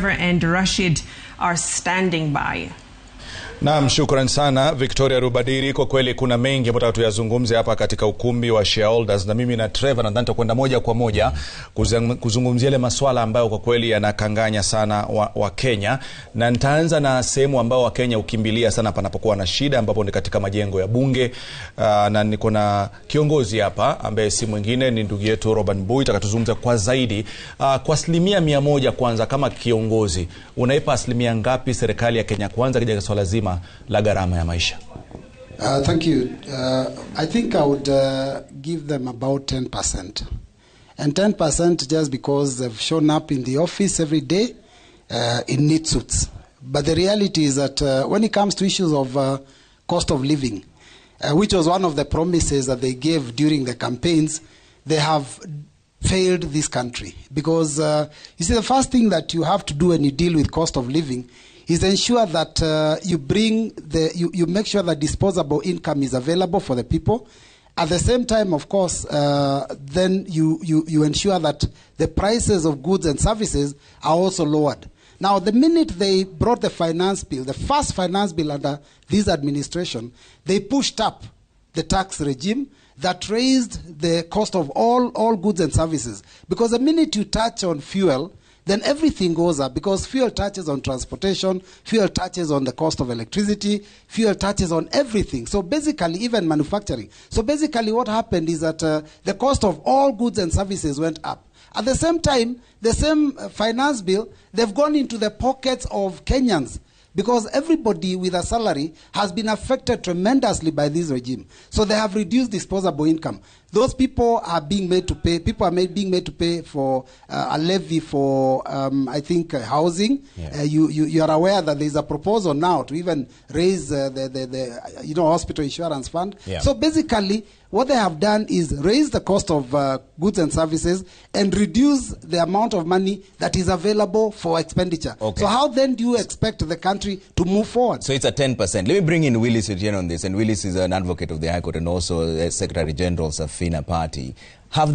And Rashid are standing by. Naam, shukran sana Victoria Rubadiri. Kwa kweli kuna mengi ambayo tuyazungumze hapa katika ukumbi wa shareholders, na mimi na Trevor nadhani tutakwenda moja kwa moja kuzungumzia ile masuala ambayo kwa kweli yanakanganya sana wa Kenya, na nitaanza na sehemu ambayo wa Kenya ukimbilia sana panapokuwa na shida, ambapo ni katika majengo ya bunge. Na niko na kiongozi hapa ambaye si mwingine ni ndugu yetu Robert Mbiu. Tutakazungumza kwa zaidi kwa asilimia 100. Kwanza, kama kiongozi unaipa asilimia ngapi serikali ya Kenya Kwanza katika swala zima la gharama ya maisha? Thank you. I think I would give them about 10%. And 10% just because they've shown up in the office every day in neat suits. But the reality is that when it comes to issues of cost of living, which was one of the promises that they gave during the campaigns, they have failed this country. Because you see, the first thing that you have to do when you deal with cost of living is ensure that you make sure that disposable income is available for the people. At the same time, of course, then you ensure that the prices of goods and services are also lowered. Now, the minute they brought the finance bill, the first finance bill under this administration, they pushed up the tax regime that raised the cost of all goods and services. Because the minute you touch on fuel, then everything goes up, because fuel touches on transportation, fuel touches on the cost of electricity, fuel touches on everything. So basically, even manufacturing. So basically what happened is that the cost of all goods and services went up. At the same time, the same finance bill, they've gone into the pockets of Kenyans, because everybody with a salary has been affected tremendously by this regime. So they have reduced disposable income. Those people are being made to pay. People are being made to pay for a levy for, I think, housing. Yeah. You are aware that there is a proposal now to even raise the hospital insurance fund. Yeah. So basically, what they have done is raise the cost of goods and services and reduce the amount of money that is available for expenditure. Okay. So how then do you expect the country to move forward? So it's a 10%. Let me bring in Willis again on this. And Willis is an advocate of the High Court and also a Secretary General of Fina Party. Have